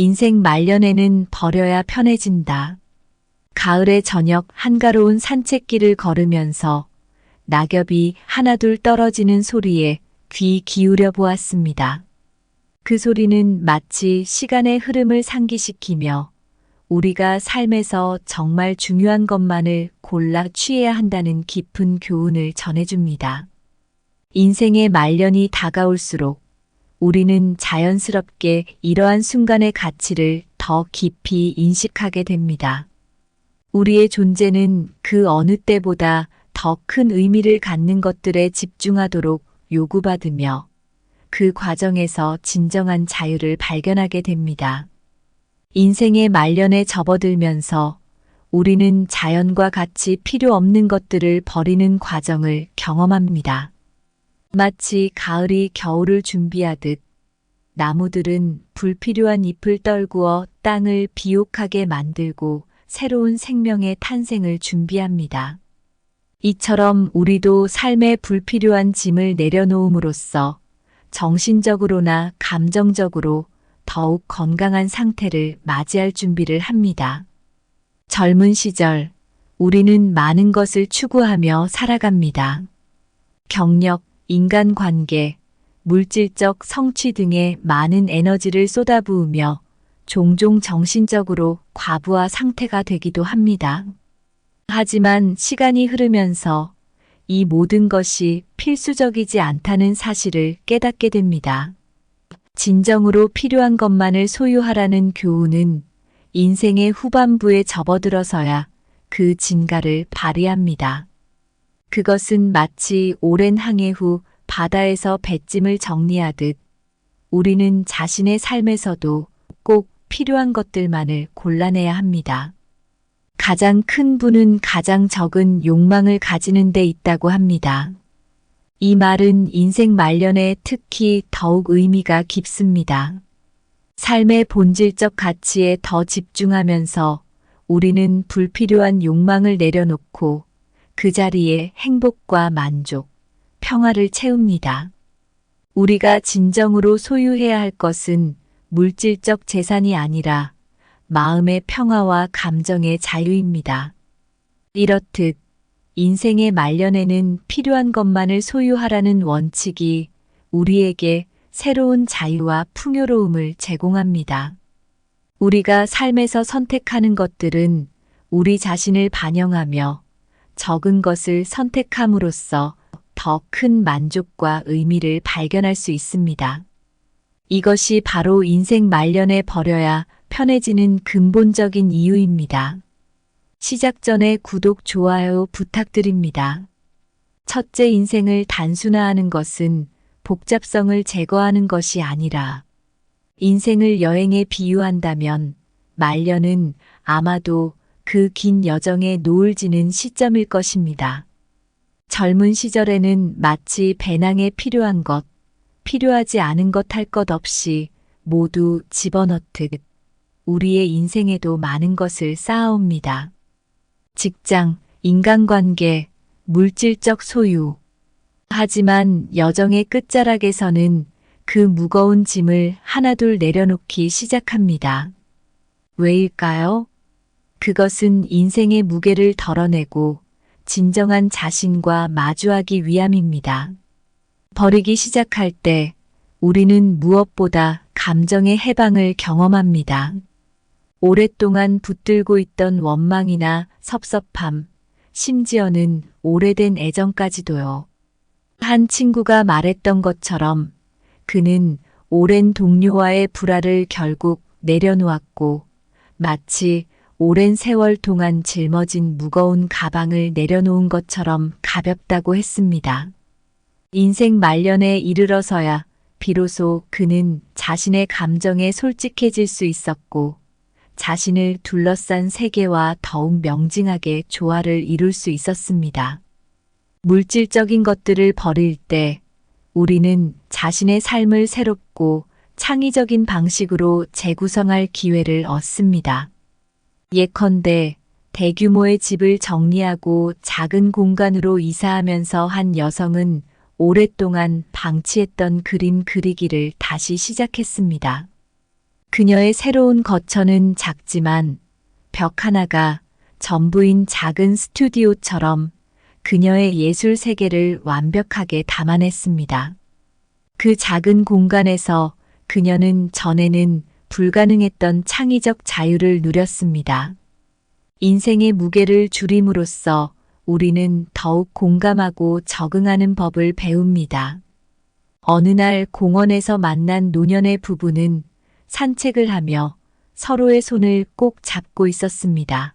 인생 말년에는 버려야 편해진다. 가을의 저녁 한가로운 산책길을 걸으면서 낙엽이 하나둘 떨어지는 소리에 귀 기울여 보았습니다. 그 소리는 마치 시간의 흐름을 상기시키며 우리가 삶에서 정말 중요한 것만을 골라 취해야 한다는 깊은 교훈을 전해줍니다. 인생의 말년이 다가올수록 우리는 자연스럽게 이러한 순간의 가치를 더 깊이 인식하게 됩니다. 우리의 존재는 그 어느 때보다 더 큰 의미를 갖는 것들에 집중하도록 요구받으며 그 과정에서 진정한 자유를 발견하게 됩니다. 인생의 말년에 접어들면서 우리는 자연과 같이 필요 없는 것들을 버리는 과정을 경험합니다. 마치 가을이 겨울을 준비하듯 나무들은 불필요한 잎을 떨구어 땅을 비옥하게 만들고 새로운 생명의 탄생을 준비합니다. 이처럼 우리도 삶의 불필요한 짐을 내려놓음으로써 정신적으로나 감정적으로 더욱 건강한 상태를 맞이할 준비를 합니다. 젊은 시절 우리는 많은 것을 추구하며 살아갑니다. 경력, 인간관계, 물질적 성취 등에 많은 에너지를 쏟아부으며 종종 정신적으로 과부하 상태가 되기도 합니다. 하지만 시간이 흐르면서 이 모든 것이 필수적이지 않다는 사실을 깨닫게 됩니다. 진정으로 필요한 것만을 소유하라는 교훈은 인생의 후반부에 접어들어서야 그 진가를 발휘합니다. 그것은 마치 오랜 항해 후 바다에서 배짐을 정리하듯 우리는 자신의 삶에서도 꼭 필요한 것들만을 골라내야 합니다. 가장 큰 부는 가장 적은 욕망을 가지는 데 있다고 합니다. 이 말은 인생 말년에 특히 더욱 의미가 깊습니다. 삶의 본질적 가치에 더 집중하면서 우리는 불필요한 욕망을 내려놓고 그 자리에 행복과 만족, 평화를 채웁니다. 우리가 진정으로 소유해야 할 것은 물질적 재산이 아니라 마음의 평화와 감정의 자유입니다. 이렇듯 인생의 말년에는 필요한 것만을 소유하라는 원칙이 우리에게 새로운 자유와 풍요로움을 제공합니다. 우리가 삶에서 선택하는 것들은 우리 자신을 반영하며 적은 것을 선택함으로써 더 큰 만족과 의미를 발견할 수 있습니다. 이것이 바로 인생 말년에 버려야 편해지는 근본적인 이유입니다. 시작 전에 구독, 좋아요 부탁드립니다. 첫째, 인생을 단순화하는 것은 복잡성을 제거하는 것이 아니라 인생을 여행에 비유한다면 말년은 아마도 그 긴 여정의 노을 지는 시점일 것입니다. 젊은 시절에는 마치 배낭에 필요한 것, 필요하지 않은 것 할 것 없이 모두 집어넣듯 우리의 인생에도 많은 것을 쌓아옵니다. 직장, 인간관계, 물질적 소유. 하지만 여정의 끝자락에서는 그 무거운 짐을 하나둘 내려놓기 시작합니다. 왜일까요? 그것은 인생의 무게를 덜어내고 진정한 자신과 마주하기 위함입니다. 버리기 시작할 때 우리는 무엇보다 감정의 해방을 경험합니다. 오랫동안 붙들고 있던 원망이나 섭섭함, 심지어는 오래된 애정까지도요. 한 친구가 말했던 것처럼 그는 오랜 동료와의 불화를 결국 내려놓았고 마치 오랜 세월 동안 짊어진 무거운 가방을 내려놓은 것처럼 가볍다고 했습니다. 인생 말년에 이르러서야 비로소 그는 자신의 감정에 솔직해질 수 있었고 자신을 둘러싼 세계와 더욱 명징하게 조화를 이룰 수 있었습니다. 물질적인 것들을 버릴 때 우리는 자신의 삶을 새롭고 창의적인 방식으로 재구성할 기회를 얻습니다. 예컨대 대규모의 집을 정리하고 작은 공간으로 이사하면서 한 여성은 오랫동안 방치했던 그림 그리기를 다시 시작했습니다. 그녀의 새로운 거처는 작지만 벽 하나가 전부인 작은 스튜디오처럼 그녀의 예술 세계를 완벽하게 담아냈습니다. 그 작은 공간에서 그녀는 전에는 불가능했던 창의적 자유를 누렸습니다. 인생의 무게를 줄임으로써 우리는 더욱 공감하고 적응하는 법을 배웁니다. 어느 날 공원에서 만난 노년의 부부는 산책을 하며 서로의 손을 꼭 잡고 있었습니다.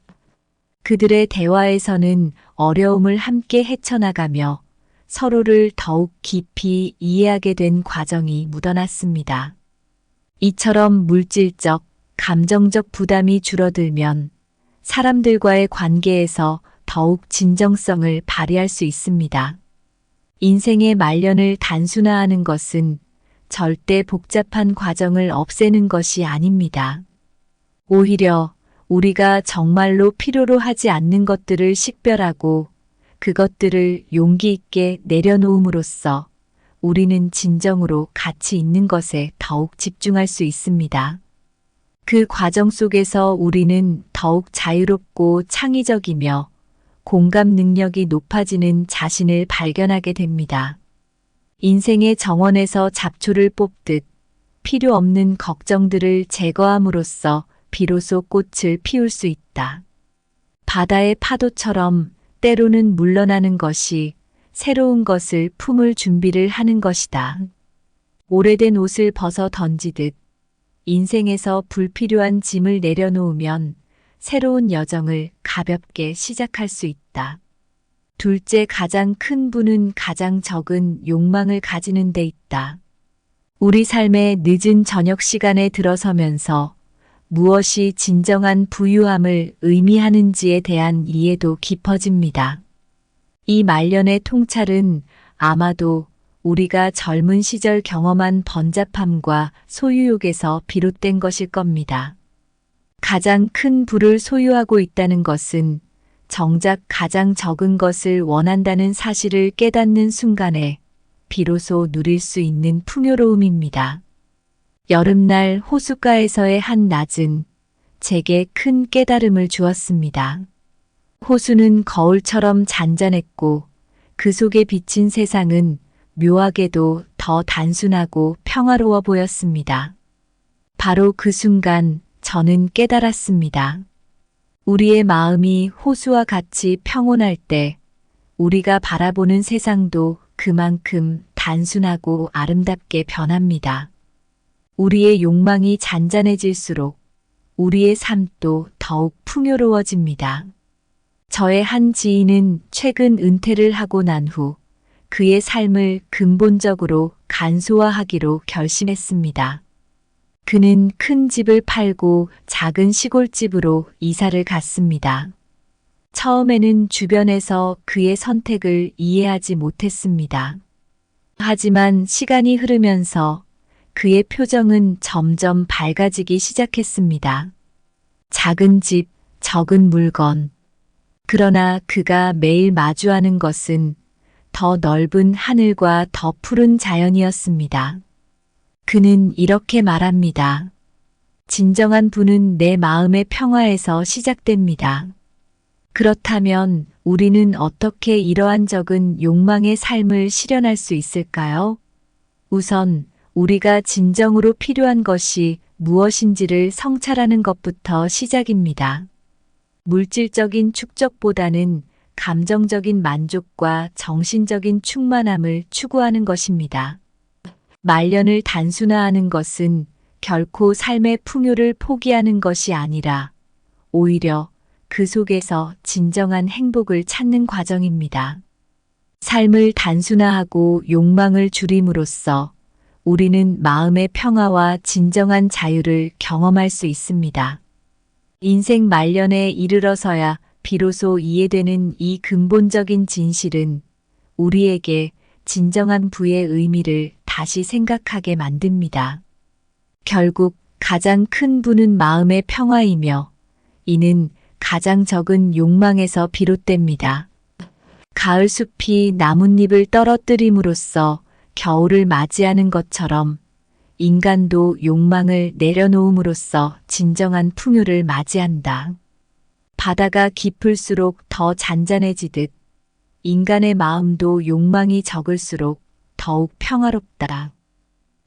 그들의 대화에서는 어려움을 함께 헤쳐나가며 서로를 더욱 깊이 이해하게 된 과정이 묻어났습니다. 이처럼 물질적, 감정적 부담이 줄어들면 사람들과의 관계에서 더욱 진정성을 발휘할 수 있습니다. 인생의 말년을 단순화하는 것은 절대 복잡한 과정을 없애는 것이 아닙니다. 오히려 우리가 정말로 필요로 하지 않는 것들을 식별하고 그것들을 용기 있게 내려놓음으로써 우리는 진정으로 가치 있는 것에 더욱 집중할 수 있습니다. 그 과정 속에서 우리는 더욱 자유롭고 창의적이며 공감 능력이 높아지는 자신을 발견하게 됩니다. 인생의 정원에서 잡초를 뽑듯 필요 없는 걱정들을 제거함으로써 비로소 꽃을 피울 수 있다. 바다의 파도처럼 때로는 물러나는 것이 새로운 것을 품을 준비를 하는 것이다. 오래된 옷을 벗어 던지듯 인생에서 불필요한 짐을 내려놓으면 새로운 여정을 가볍게 시작할 수 있다. 둘째, 가장 큰 부는 가장 적은 욕망을 가지는 데 있다. 우리 삶의 늦은 저녁 시간에 들어서면서 무엇이 진정한 부유함을 의미하는지에 대한 이해도 깊어집니다. 이 말년의 통찰은 아마도 우리가 젊은 시절 경험한 번잡함과 소유욕에서 비롯된 것일 겁니다. 가장 큰 부를 소유하고 있다는 것은 정작 가장 적은 것을 원한다는 사실을 깨닫는 순간에 비로소 누릴 수 있는 풍요로움입니다. 여름날 호숫가에서의 한 낮은 제게 큰 깨달음을 주었습니다. 호수는 거울처럼 잔잔했고 그 속에 비친 세상은 묘하게도 더 단순하고 평화로워 보였습니다. 바로 그 순간 저는 깨달았습니다. 우리의 마음이 호수와 같이 평온할 때 우리가 바라보는 세상도 그만큼 단순하고 아름답게 변합니다. 우리의 욕망이 잔잔해질수록 우리의 삶도 더욱 풍요로워집니다. 저의 한 지인은 최근 은퇴를 하고 난 후 그의 삶을 근본적으로 간소화하기로 결심했습니다. 그는 큰 집을 팔고 작은 시골집으로 이사를 갔습니다. 처음에는 주변에서 그의 선택을 이해하지 못했습니다. 하지만 시간이 흐르면서 그의 표정은 점점 밝아지기 시작했습니다. 작은 집, 적은 물건. 그러나 그가 매일 마주하는 것은 더 넓은 하늘과 더 푸른 자연이었습니다. 그는 이렇게 말합니다. 진정한 부는 내 마음의 평화에서 시작됩니다. 그렇다면 우리는 어떻게 이러한 적은 욕망의 삶을 실현할 수 있을까요? 우선 우리가 진정으로 필요한 것이 무엇인지를 성찰하는 것부터 시작입니다. 물질적인 축적보다는 감정적인 만족과 정신적인 충만함을 추구하는 것입니다. 말년을 단순화하는 것은 결코 삶의 풍요를 포기하는 것이 아니라 오히려 그 속에서 진정한 행복을 찾는 과정입니다. 삶을 단순화하고 욕망을 줄임으로써 우리는 마음의 평화와 진정한 자유를 경험할 수 있습니다. 인생 말년에 이르러서야 비로소 이해되는 이 근본적인 진실은 우리에게 진정한 부의 의미를 다시 생각하게 만듭니다. 결국 가장 큰 부는 마음의 평화이며 이는 가장 적은 욕망에서 비롯됩니다. 가을 숲이 나뭇잎을 떨어뜨림으로써 겨울을 맞이하는 것처럼 인간도 욕망을 내려놓음으로써 진정한 풍요를 맞이한다. 바다가 깊을수록 더 잔잔해지듯 인간의 마음도 욕망이 적을수록 더욱 평화롭다.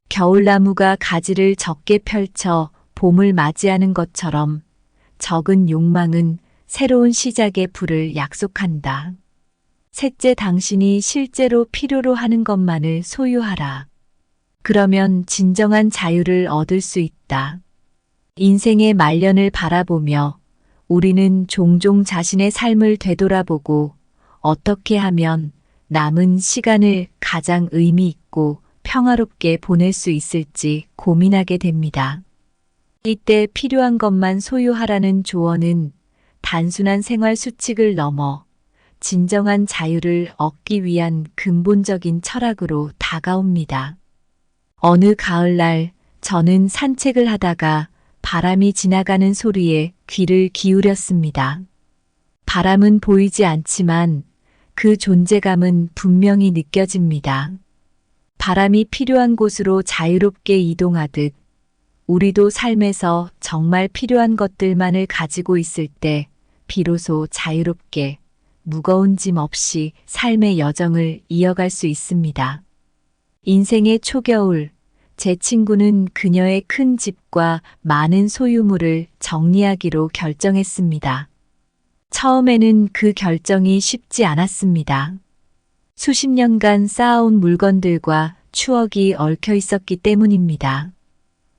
겨울나무가 가지를 적게 펼쳐 봄을 맞이하는 것처럼 적은 욕망은 새로운 시작의 불을 약속한다. 셋째, 당신이 실제로 필요로 하는 것만을 소유하라. 그러면 진정한 자유를 얻을 수 있다. 인생의 말년을 바라보며 우리는 종종 자신의 삶을 되돌아보고 어떻게 하면 남은 시간을 가장 의미 있고 평화롭게 보낼 수 있을지 고민하게 됩니다. 이때 필요한 것만 소유하라는 조언은 단순한 생활 수칙을 넘어 진정한 자유를 얻기 위한 근본적인 철학으로 다가옵니다. 어느 가을날 저는 산책을 하다가 바람이 지나가는 소리에 귀를 기울였습니다. 바람은 보이지 않지만 그 존재감은 분명히 느껴집니다. 바람이 필요한 곳으로 자유롭게 이동하듯 우리도 삶에서 정말 필요한 것들만을 가지고 있을 때 비로소 자유롭게 무거운 짐 없이 삶의 여정을 이어갈 수 있습니다. 인생의 초겨울, 제 친구는 그녀의 큰 집과 많은 소유물을 정리하기로 결정했습니다. 처음에는 그 결정이 쉽지 않았습니다. 수십 년간 쌓아온 물건들과 추억이 얽혀 있었기 때문입니다.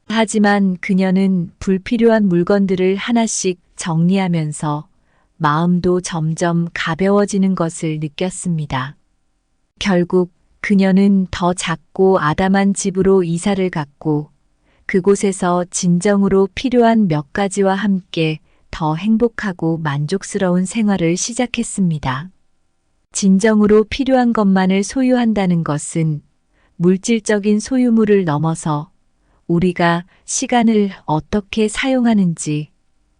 하지만 그녀는 불필요한 물건들을 하나씩 정리하면서 마음도 점점 가벼워지는 것을 느꼈습니다. 결국 그녀는 더 작고 아담한 집으로 이사를 갔고 그곳에서 진정으로 필요한 몇 가지와 함께 더 행복하고 만족스러운 생활을 시작했습니다. 진정으로 필요한 것만을 소유한다는 것은 물질적인 소유물을 넘어서 우리가 시간을 어떻게 사용하는지,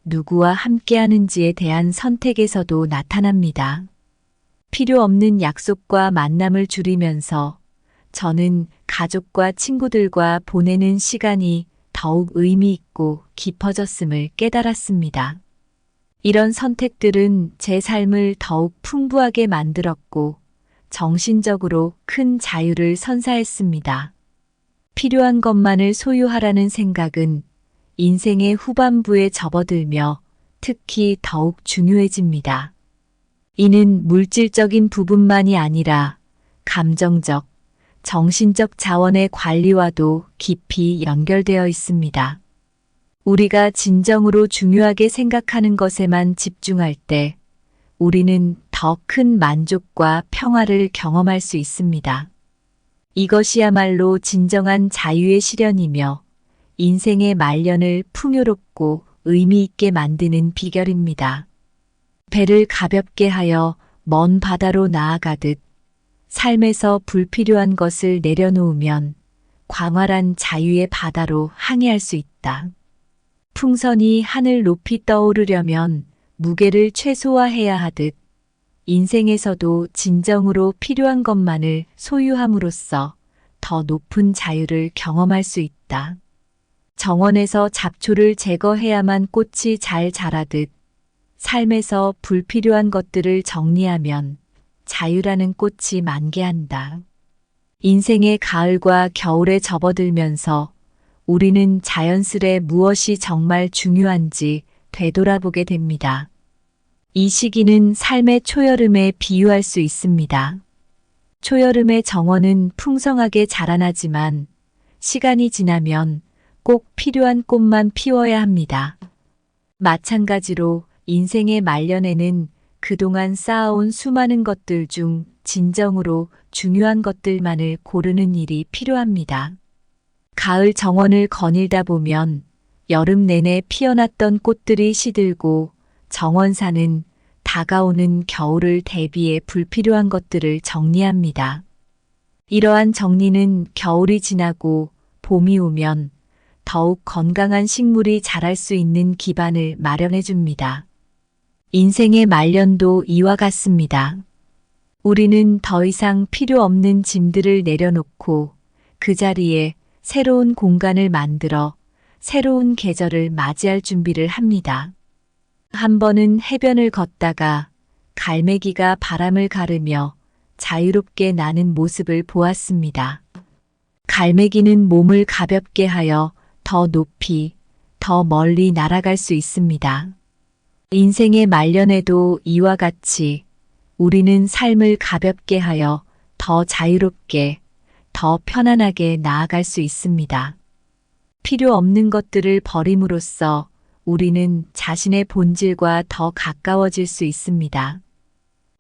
누구와 함께하는지에 대한 선택에서도 나타납니다. 필요 없는 약속과 만남을 줄이면서 저는 가족과 친구들과 보내는 시간이 더욱 의미 있고 깊어졌음을 깨달았습니다. 이런 선택들은 제 삶을 더욱 풍부하게 만들었고 정신적으로 큰 자유를 선사했습니다. 필요한 것만을 소유하라는 생각은 인생의 후반부에 접어들며 특히 더욱 중요해집니다. 이는 물질적인 부분만이 아니라 감정적, 정신적 자원의 관리와도 깊이 연결되어 있습니다. 우리가 진정으로 중요하게 생각하는 것에만 집중할 때 우리는 더 큰 만족과 평화를 경험할 수 있습니다. 이것이야말로 진정한 자유의 실현이며 인생의 말년을 풍요롭고 의미 있게 만드는 비결입니다. 배를 가볍게 하여 먼 바다로 나아가듯 삶에서 불필요한 것을 내려놓으면 광활한 자유의 바다로 항해할 수 있다. 풍선이 하늘 높이 떠오르려면 무게를 최소화해야 하듯 인생에서도 진정으로 필요한 것만을 소유함으로써 더 높은 자유를 경험할 수 있다. 정원에서 잡초를 제거해야만 꽃이 잘 자라듯 삶에서 불필요한 것들을 정리하면 자유라는 꽃이 만개한다. 인생의 가을과 겨울에 접어들면서 우리는 자연스레 무엇이 정말 중요한지 되돌아보게 됩니다. 이 시기는 삶의 초여름에 비유할 수 있습니다. 초여름의 정원은 풍성하게 자라나지만 시간이 지나면 꼭 필요한 꽃만 피워야 합니다. 마찬가지로 인생의 말년에는 그동안 쌓아온 수많은 것들 중 진정으로 중요한 것들만을 고르는 일이 필요합니다. 가을 정원을 거닐다 보면 여름 내내 피어났던 꽃들이 시들고 정원사는 다가오는 겨울을 대비해 불필요한 것들을 정리합니다. 이러한 정리는 겨울이 지나고 봄이 오면 더욱 건강한 식물이 자랄 수 있는 기반을 마련해 줍니다. 인생의 말년도 이와 같습니다. 우리는 더 이상 필요 없는 짐들을 내려놓고 그 자리에 새로운 공간을 만들어 새로운 계절을 맞이할 준비를 합니다. 한 번은 해변을 걷다가 갈매기가 바람을 가르며 자유롭게 나는 모습을 보았습니다. 갈매기는 몸을 가볍게 하여 더 높이, 더 멀리 날아갈 수 있습니다. 인생의 말년에도 이와 같이 우리는 삶을 가볍게 하여 더 자유롭게, 더 편안하게 나아갈 수 있습니다. 필요 없는 것들을 버림으로써 우리는 자신의 본질과 더 가까워질 수 있습니다.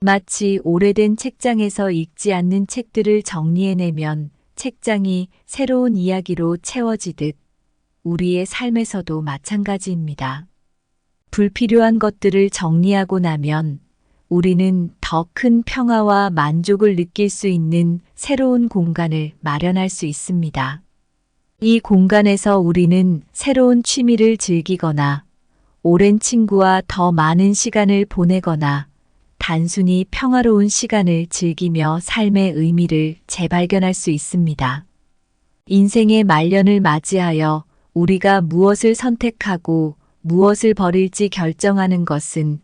마치 오래된 책장에서 읽지 않는 책들을 정리해내면 책장이 새로운 이야기로 채워지듯 우리의 삶에서도 마찬가지입니다. 불필요한 것들을 정리하고 나면 우리는 더 큰 평화와 만족을 느낄 수 있는 새로운 공간을 마련할 수 있습니다. 이 공간에서 우리는 새로운 취미를 즐기거나 오랜 친구와 더 많은 시간을 보내거나 단순히 평화로운 시간을 즐기며 삶의 의미를 재발견할 수 있습니다. 인생의 말년을 맞이하여 우리가 무엇을 선택하고 무엇을 버릴지 결정하는 것은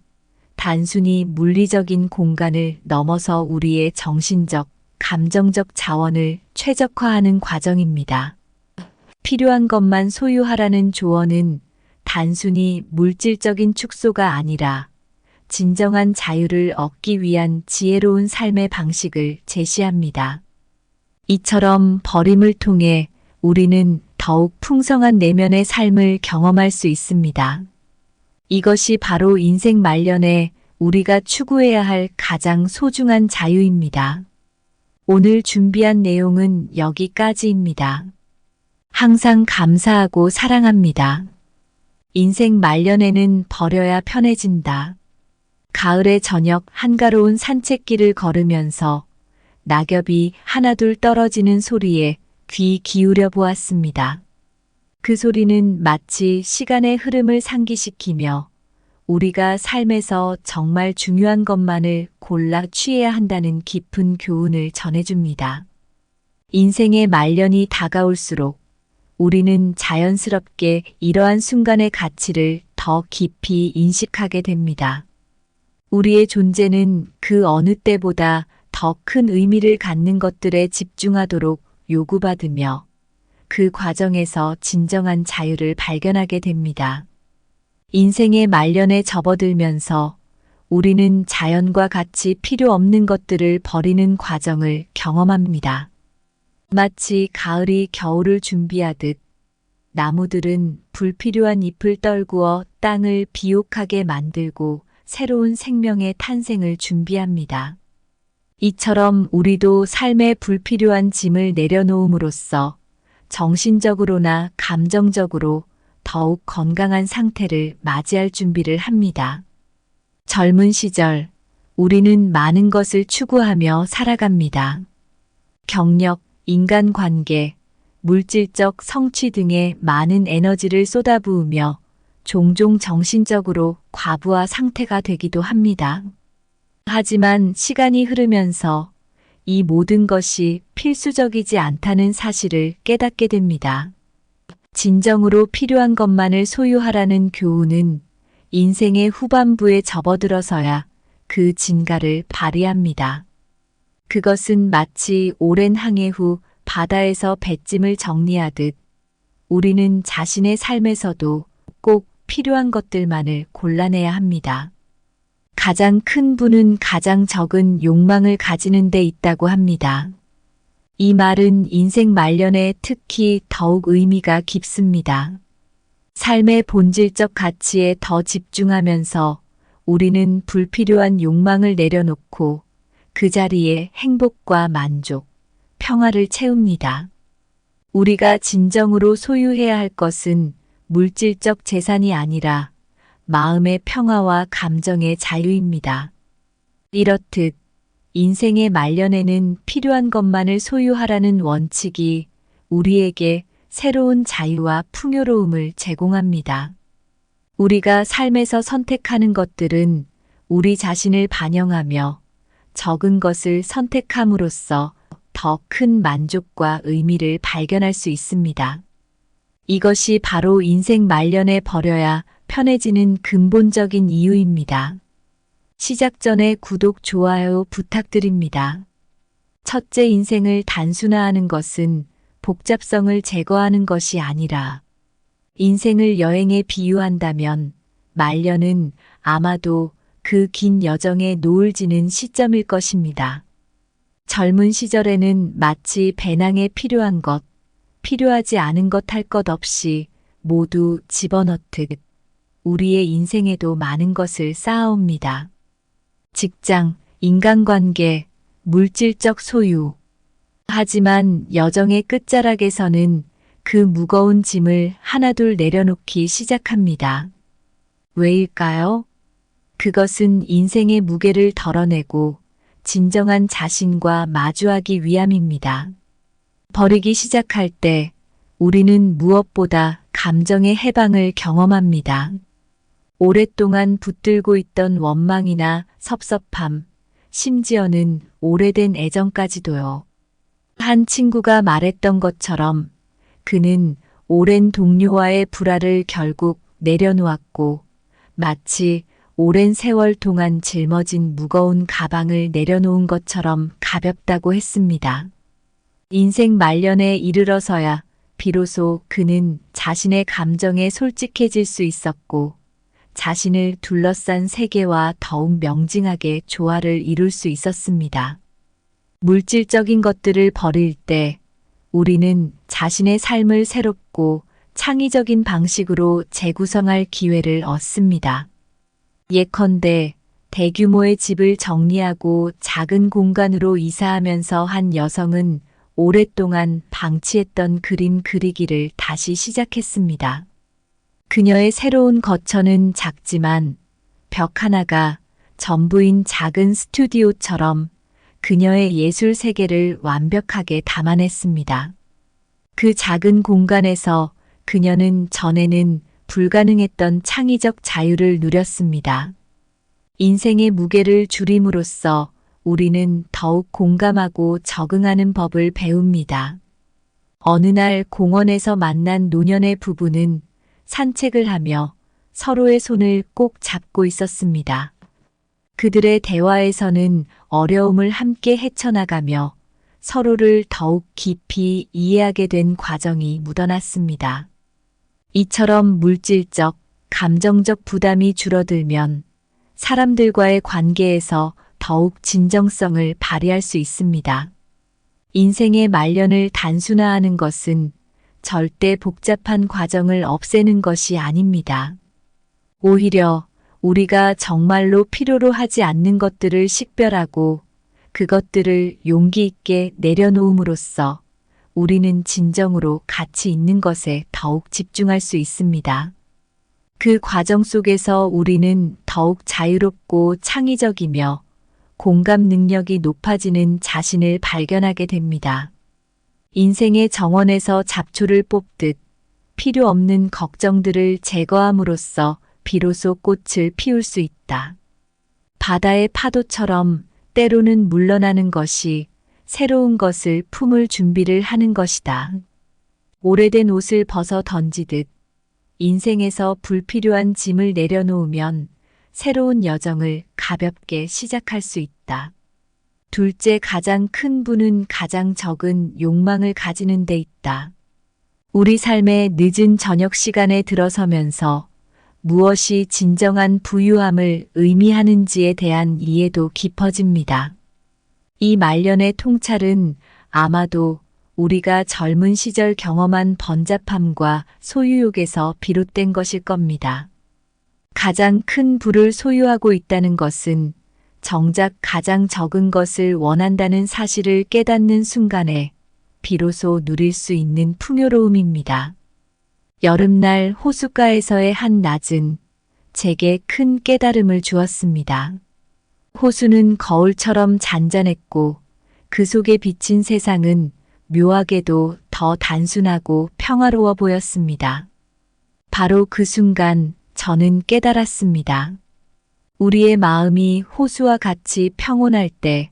단순히 물리적인 공간을 넘어서 우리의 정신적, 감정적 자원을 최적화하는 과정입니다. 필요한 것만 소유하라는 조언은 단순히 물질적인 축소가 아니라 진정한 자유를 얻기 위한 지혜로운 삶의 방식을 제시합니다. 이처럼 버림을 통해 우리는 더욱 풍성한 내면의 삶을 경험할 수 있습니다. 이것이 바로 인생 말년에 우리가 추구해야 할 가장 소중한 자유입니다. 오늘 준비한 내용은 여기까지입니다. 항상 감사하고 사랑합니다. 인생 말년에는 버려야 편해진다. 가을의 저녁 한가로운 산책길을 걸으면서 낙엽이 하나둘 떨어지는 소리에 귀 기울여 보았습니다. 그 소리는 마치 시간의 흐름을 상기시키며 우리가 삶에서 정말 중요한 것만을 골라 취해야 한다는 깊은 교훈을 전해줍니다. 인생의 말년이 다가올수록 우리는 자연스럽게 이러한 순간의 가치를 더 깊이 인식하게 됩니다. 우리의 존재는 그 어느 때보다 더 큰 의미를 갖는 것들에 집중하도록 요구받으며 그 과정에서 진정한 자유를 발견하게 됩니다. 인생의 말년에 접어들면서 우리는 자연과 같이 필요 없는 것들을 버리는 과정을 경험합니다. 마치 가을이 겨울을 준비하듯 나무들은 불필요한 잎을 떨구어 땅을 비옥하게 만들고 새로운 생명의 탄생을 준비합니다. 이처럼 우리도 삶의 불필요한 짐을 내려놓음으로써 정신적으로나 감정적으로 더욱 건강한 상태를 맞이할 준비를 합니다. 젊은 시절 우리는 많은 것을 추구하며 살아갑니다. 경력, 인간관계, 물질적 성취 등에 많은 에너지를 쏟아부으며 종종 정신적으로 과부하 상태가 되기도 합니다. 하지만 시간이 흐르면서 이 모든 것이 필수적이지 않다는 사실을 깨닫게 됩니다. 진정으로 필요한 것만을 소유하라는 교훈은 인생의 후반부에 접어들어서야 그 진가를 발휘합니다. 그것은 마치 오랜 항해 후 바다에서 배짐을 정리하듯 우리는 자신의 삶에서도 꼭 필요한 것들만을 골라내야 합니다. 가장 큰 부는 가장 적은 욕망을 가지는 데 있다고 합니다. 이 말은 인생 말년에 특히 더욱 의미가 깊습니다. 삶의 본질적 가치에 더 집중하면서 우리는 불필요한 욕망을 내려놓고 그 자리에 행복과 만족, 평화를 채웁니다. 우리가 진정으로 소유해야 할 것은 물질적 재산이 아니라 마음의 평화와 감정의 자유입니다. 이렇듯 인생의 말년에는 필요한 것만을 소유하라는 원칙이 우리에게 새로운 자유와 풍요로움을 제공합니다. 우리가 삶에서 선택하는 것들은 우리 자신을 반영하며 적은 것을 선택함으로써 더 큰 만족과 의미를 발견할 수 있습니다. 이것이 바로 인생 말년에 버려야 편해지는 근본적인 이유입니다. 시작 전에 구독, 좋아요 부탁드립니다. 첫째, 인생을 단순화하는 것은 복잡성을 제거하는 것이 아니라 인생을 여행에 비유한다면 말년은 아마도 그 긴 여정의 노을 지는 시점일 것입니다. 젊은 시절에는 마치 배낭에 필요한 것, 필요하지 않은 것 할 것 없이 모두 집어넣듯 우리의 인생에도 많은 것을 쌓아옵니다. 직장, 인간관계, 물질적 소유. 하지만 여정의 끝자락에서는 그 무거운 짐을 하나둘 내려놓기 시작합니다. 왜일까요? 그것은 인생의 무게를 덜어내고 진정한 자신과 마주하기 위함입니다. 버리기 시작할 때 우리는 무엇보다 감정의 해방을 경험합니다. 오랫동안 붙들고 있던 원망이나 섭섭함, 심지어는 오래된 애정까지도요. 한 친구가 말했던 것처럼 그는 오랜 동료와의 불화를 결국 내려놓았고 마치 오랜 세월 동안 짊어진 무거운 가방을 내려놓은 것처럼 가볍다고 했습니다. 인생 말년에 이르러서야 비로소 그는 자신의 감정에 솔직해질 수 있었고 자신을 둘러싼 세계와 더욱 명징하게 조화를 이룰 수 있었습니다. 물질적인 것들을 버릴 때 우리는 자신의 삶을 새롭고 창의적인 방식으로 재구성할 기회를 얻습니다. 예컨대 대규모의 집을 정리하고 작은 공간으로 이사하면서 한 여성은 오랫동안 방치했던 그림 그리기를 다시 시작했습니다. 그녀의 새로운 거처는 작지만 벽 하나가 전부인 작은 스튜디오처럼 그녀의 예술 세계를 완벽하게 담아냈습니다. 그 작은 공간에서 그녀는 전에는 불가능했던 창의적 자유를 누렸습니다. 인생의 무게를 줄임으로써 우리는 더욱 공감하고 적응하는 법을 배웁니다. 어느 날 공원에서 만난 노년의 부부는 산책을 하며 서로의 손을 꼭 잡고 있었습니다. 그들의 대화에서는 어려움을 함께 헤쳐나가며 서로를 더욱 깊이 이해하게 된 과정이 묻어났습니다. 이처럼 물질적, 감정적 부담이 줄어들면 사람들과의 관계에서 더욱 진정성을 발휘할 수 있습니다. 인생의 말년을 단순화하는 것은 절대 복잡한 과정을 없애는 것이 아닙니다. 오히려 우리가 정말로 필요로 하지 않는 것들을 식별하고 그것들을 용기 있게 내려놓음으로써 우리는 진정으로 가치 있는 것에 더욱 집중할 수 있습니다. 그 과정 속에서 우리는 더욱 자유롭고 창의적이며 공감 능력이 높아지는 자신을 발견하게 됩니다. 인생의 정원에서 잡초를 뽑듯 필요 없는 걱정들을 제거함으로써 비로소 꽃을 피울 수 있다. 바다의 파도처럼 때로는 물러나는 것이 새로운 것을 품을 준비를 하는 것이다. 오래된 옷을 벗어 던지듯 인생에서 불필요한 짐을 내려놓으면 새로운 여정을 가볍게 시작할 수 있다. 둘째, 가장 큰 부는 가장 적은 욕망을 가지는 데 있다. 우리 삶의 늦은 저녁 시간에 들어서면서 무엇이 진정한 부유함을 의미하는지에 대한 이해도 깊어집니다. 이 말년의 통찰은 아마도 우리가 젊은 시절 경험한 번잡함과 소유욕에서 비롯된 것일 겁니다. 가장 큰 부를 소유하고 있다는 것은 정작 가장 적은 것을 원한다는 사실을 깨닫는 순간에 비로소 누릴 수 있는 풍요로움입니다. 여름날 호숫가에서의 한 낮은 제게 큰 깨달음을 주었습니다. 호수는 거울처럼 잔잔했고 그 속에 비친 세상은 묘하게도 더 단순하고 평화로워 보였습니다. 바로 그 순간 저는 깨달았습니다. 우리의 마음이 호수와 같이 평온할 때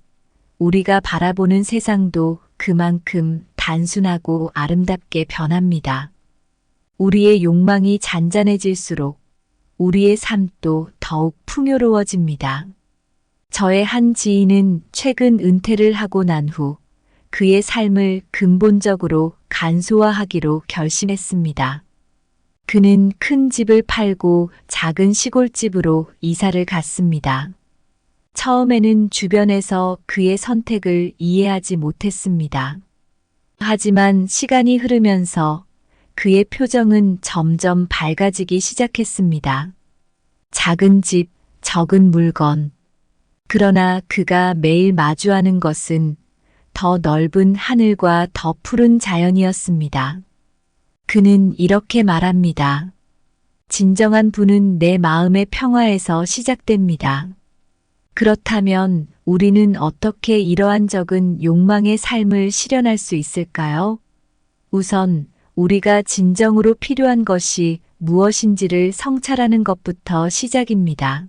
우리가 바라보는 세상도 그만큼 단순하고 아름답게 변합니다. 우리의 욕망이 잔잔해질수록 우리의 삶도 더욱 풍요로워집니다. 저의 한 지인은 최근 은퇴를 하고 난 후 그의 삶을 근본적으로 간소화하기로 결심했습니다. 그는 큰 집을 팔고 작은 시골집으로 이사를 갔습니다. 처음에는 주변에서 그의 선택을 이해하지 못했습니다. 하지만 시간이 흐르면서 그의 표정은 점점 밝아지기 시작했습니다. 작은 집, 적은 물건. 그러나 그가 매일 마주하는 것은 더 넓은 하늘과 더 푸른 자연이었습니다. 그는 이렇게 말합니다. 진정한 부는 내 마음의 평화에서 시작됩니다. 그렇다면 우리는 어떻게 이러한 적은 욕망의 삶을 실현할 수 있을까요? 우선 우리가 진정으로 필요한 것이 무엇인지를 성찰하는 것부터 시작입니다.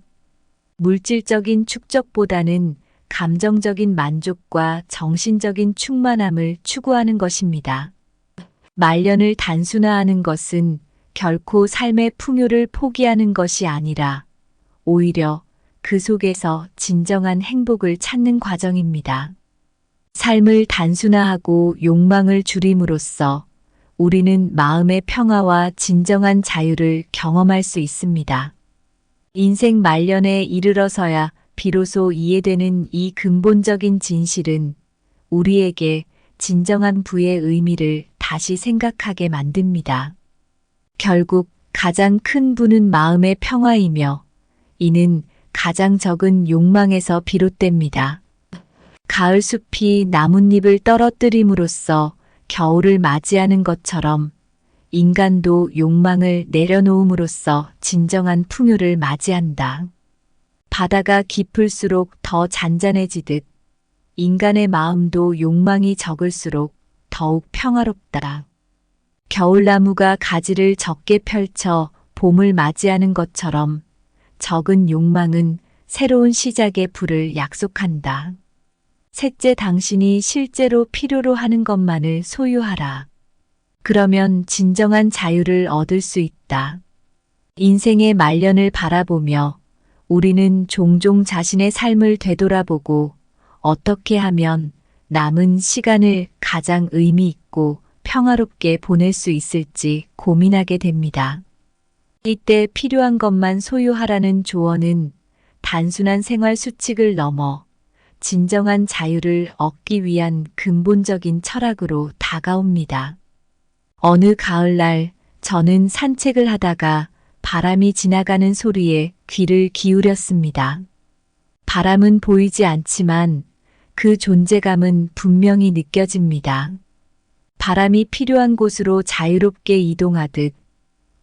물질적인 축적보다는 감정적인 만족과 정신적인 충만함을 추구하는 것입니다. 말년을 단순화하는 것은 결코 삶의 풍요를 포기하는 것이 아니라 오히려 그 속에서 진정한 행복을 찾는 과정입니다. 삶을 단순화하고 욕망을 줄임으로써 우리는 마음의 평화와 진정한 자유를 경험할 수 있습니다. 인생 말년에 이르러서야 비로소 이해되는 이 근본적인 진실은 우리에게 진정한 부의 의미를 다시 생각하게 만듭니다. 결국 가장 큰 부는 마음의 평화이며 이는 가장 적은 욕망에서 비롯됩니다. 가을 숲이 나뭇잎을 떨어뜨림으로써 겨울을 맞이하는 것처럼 인간도 욕망을 내려놓음으로써 진정한 풍요를 맞이한다. 바다가 깊을수록 더 잔잔해지듯 인간의 마음도 욕망이 적을수록 더욱 평화롭다. 겨울나무가 가지를 적게 펼쳐 봄을 맞이하는 것처럼 적은 욕망은 새로운 시작의 불을 약속한다. 셋째, 당신이 실제로 필요로 하는 것만을 소유하라. 그러면 진정한 자유를 얻을 수 있다. 인생의 말년을 바라보며 우리는 종종 자신의 삶을 되돌아보고 어떻게 하면 남은 시간을 가장 의미 있고 평화롭게 보낼 수 있을지 고민하게 됩니다. 이때 필요한 것만 소유하라는 조언은 단순한 생활 수칙을 넘어 진정한 자유를 얻기 위한 근본적인 철학으로 다가옵니다. 어느 가을날 저는 산책을 하다가 바람이 지나가는 소리에 귀를 기울였습니다. 바람은 보이지 않지만 그 존재감은 분명히 느껴집니다. 바람이 필요한 곳으로 자유롭게 이동하듯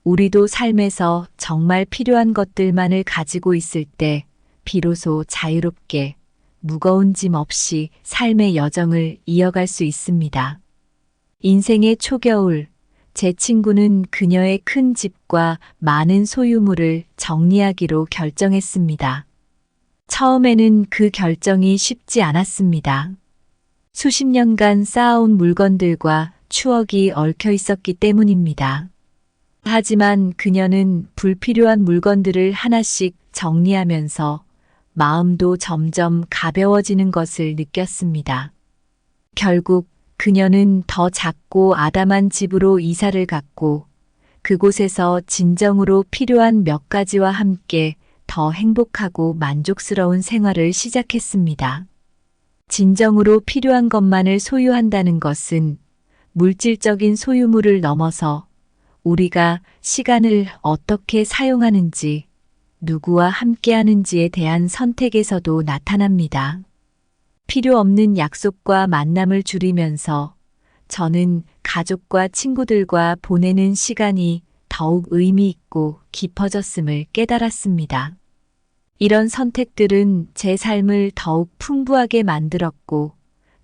우리도 삶에서 정말 필요한 것들만을 가지고 있을 때 비로소 자유롭게 무거운 짐 없이 삶의 여정을 이어갈 수 있습니다. 인생의 초겨울, 제 친구는 그녀의 큰 집과 많은 소유물을 정리하기로 결정했습니다. 처음에는 그 결정이 쉽지 않았습니다. 수십 년간 쌓아온 물건들과 추억이 얽혀 있었기 때문입니다. 하지만 그녀는 불필요한 물건들을 하나씩 정리하면서 마음도 점점 가벼워지는 것을 느꼈습니다. 결국 그녀는 더 작고 아담한 집으로 이사를 갔고 그곳에서 진정으로 필요한 몇 가지와 함께 더 행복하고 만족스러운 생활을 시작했습니다. 진정으로 필요한 것만을 소유한다는 것은 물질적인 소유물을 넘어서 우리가 시간을 어떻게 사용하는지, 누구와 함께하는지에 대한 선택에서도 나타납니다. 필요 없는 약속과 만남을 줄이면서 저는 가족과 친구들과 보내는 시간이 더욱 의미 있고 깊어졌음을 깨달았습니다. 이런 선택들은 제 삶을 더욱 풍부하게 만들었고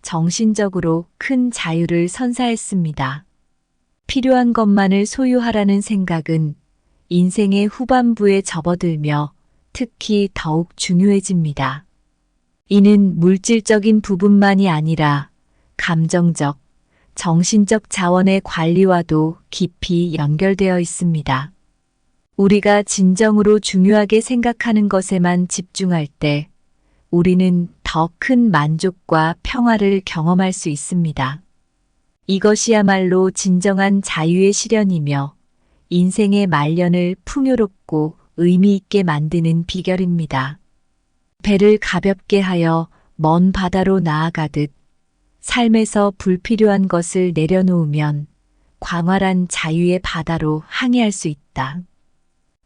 정신적으로 큰 자유를 선사했습니다. 필요한 것만을 소유하라는 생각은 인생의 후반부에 접어들며 특히 더욱 중요해집니다. 이는 물질적인 부분만이 아니라 감정적, 정신적 자원의 관리와도 깊이 연결되어 있습니다. 우리가 진정으로 중요하게 생각하는 것에만 집중할 때 우리는 더 큰 만족과 평화를 경험할 수 있습니다. 이것이야말로 진정한 자유의 실현이며 인생의 말년을 풍요롭고 의미 있게 만드는 비결입니다. 배를 가볍게 하여 먼 바다로 나아가듯 삶에서 불필요한 것을 내려놓으면 광활한 자유의 바다로 항해할 수 있다.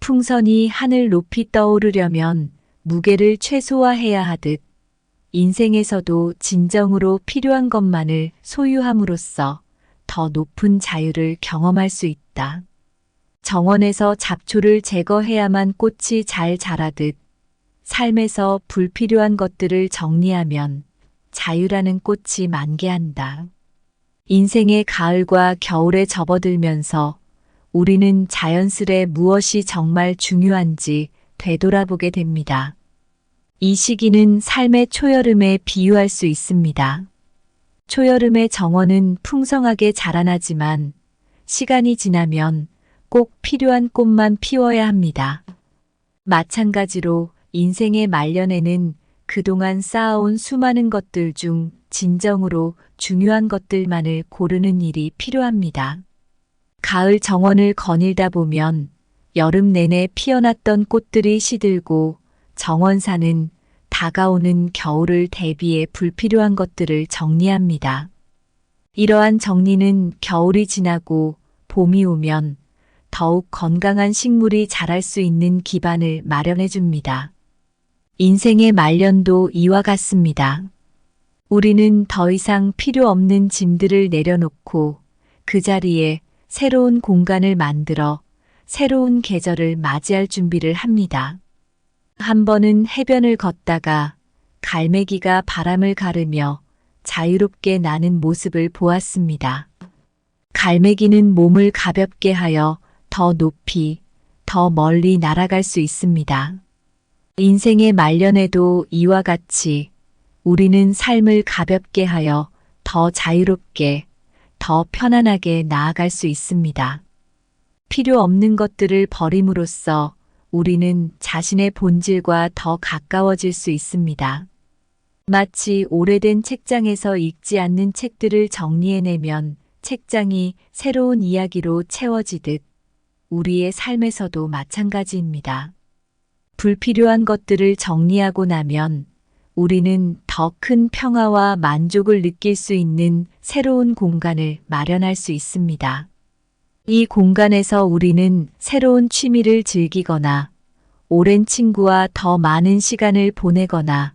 풍선이 하늘 높이 떠오르려면 무게를 최소화해야 하듯 인생에서도 진정으로 필요한 것만을 소유함으로써 더 높은 자유를 경험할 수 있다. 정원에서 잡초를 제거해야만 꽃이 잘 자라듯 삶에서 불필요한 것들을 정리하면 자유라는 꽃이 만개한다. 인생의 가을과 겨울에 접어들면서 우리는 자연스레 무엇이 정말 중요한지 되돌아보게 됩니다. 이 시기는 삶의 초여름에 비유할 수 있습니다. 초여름의 정원은 풍성하게 자라나지만 시간이 지나면 꼭 필요한 꽃만 피워야 합니다. 마찬가지로 인생의 말년에는 그동안 쌓아온 수많은 것들 중 진정으로 중요한 것들만을 고르는 일이 필요합니다. 가을 정원을 거닐다 보면 여름 내내 피어났던 꽃들이 시들고 정원사는 다가오는 겨울을 대비해 불필요한 것들을 정리합니다. 이러한 정리는 겨울이 지나고 봄이 오면 더욱 건강한 식물이 자랄 수 있는 기반을 마련해 줍니다. 인생의 말년도 이와 같습니다. 우리는 더 이상 필요 없는 짐들을 내려놓고 그 자리에 새로운 공간을 만들어 새로운 계절을 맞이할 준비를 합니다. 한 번은 해변을 걷다가 갈매기가 바람을 가르며 자유롭게 나는 모습을 보았습니다. 갈매기는 몸을 가볍게 하여 더 높이, 더 멀리 날아갈 수 있습니다. 인생의 말년에도 이와 같이 우리는 삶을 가볍게 하여 더 자유롭게, 더 편안하게 나아갈 수 있습니다. 필요 없는 것들을 버림으로써 우리는 자신의 본질과 더 가까워질 수 있습니다. 마치 오래된 책장에서 읽지 않는 책들을 정리해내면 책장이 새로운 이야기로 채워지듯 우리의 삶에서도 마찬가지입니다. 불필요한 것들을 정리하고 나면 우리는 더 큰 평화와 만족을 느낄 수 있는 새로운 공간을 마련할 수 있습니다. 이 공간에서 우리는 새로운 취미를 즐기거나 오랜 친구와 더 많은 시간을 보내거나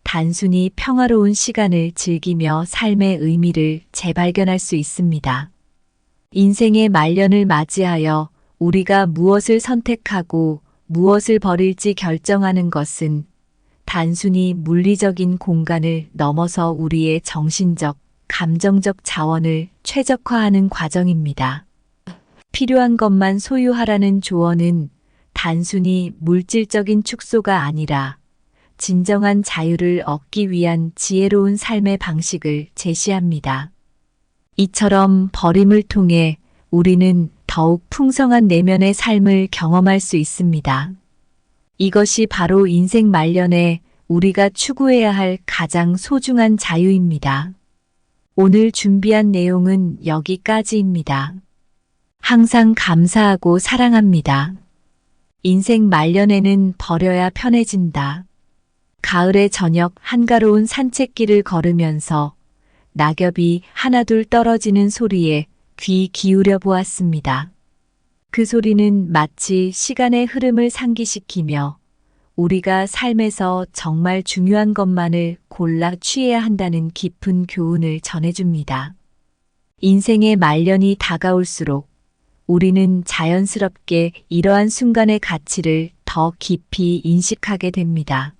단순히 평화로운 시간을 즐기며 삶의 의미를 재발견할 수 있습니다. 인생의 말년을 맞이하여 우리가 무엇을 선택하고 무엇을 버릴지 결정하는 것은 단순히 물리적인 공간을 넘어서 우리의 정신적, 감정적 자원을 최적화하는 과정입니다. 필요한 것만 소유하라는 조언은 단순히 물질적인 축소가 아니라 진정한 자유를 얻기 위한 지혜로운 삶의 방식을 제시합니다. 이처럼 버림을 통해 우리는 더욱 풍성한 내면의 삶을 경험할 수 있습니다. 이것이 바로 인생 말년에 우리가 추구해야 할 가장 소중한 자유입니다. 오늘 준비한 내용은 여기까지입니다. 항상 감사하고 사랑합니다. 인생 말년에는 버려야 편해진다. 가을의 저녁 한가로운 산책길을 걸으면서 낙엽이 하나둘 떨어지는 소리에 귀 기울여 보았습니다. 그 소리는 마치 시간의 흐름을 상기시키며 우리가 삶에서 정말 중요한 것만을 골라 취해야 한다는 깊은 교훈을 전해줍니다. 인생의 말년이 다가올수록 우리는 자연스럽게 이러한 순간의 가치를 더 깊이 인식하게 됩니다.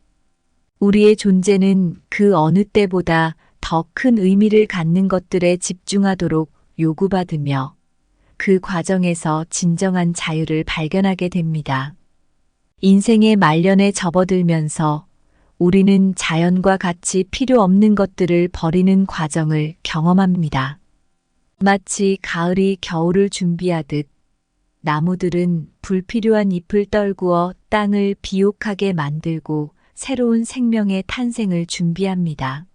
우리의 존재는 그 어느 때보다 더 큰 의미를 갖는 것들에 집중하도록 요구받으며 그 과정에서 진정한 자유를 발견하게 됩니다. 인생의 말년에 접어들면서 우리는 자연과 같이 필요 없는 것들을 버리는 과정을 경험합니다. 마치 가을이 겨울을 준비하듯 나무들은 불필요한 잎을 떨구어 땅을 비옥하게 만들고 새로운 생명의 탄생을 준비합니다.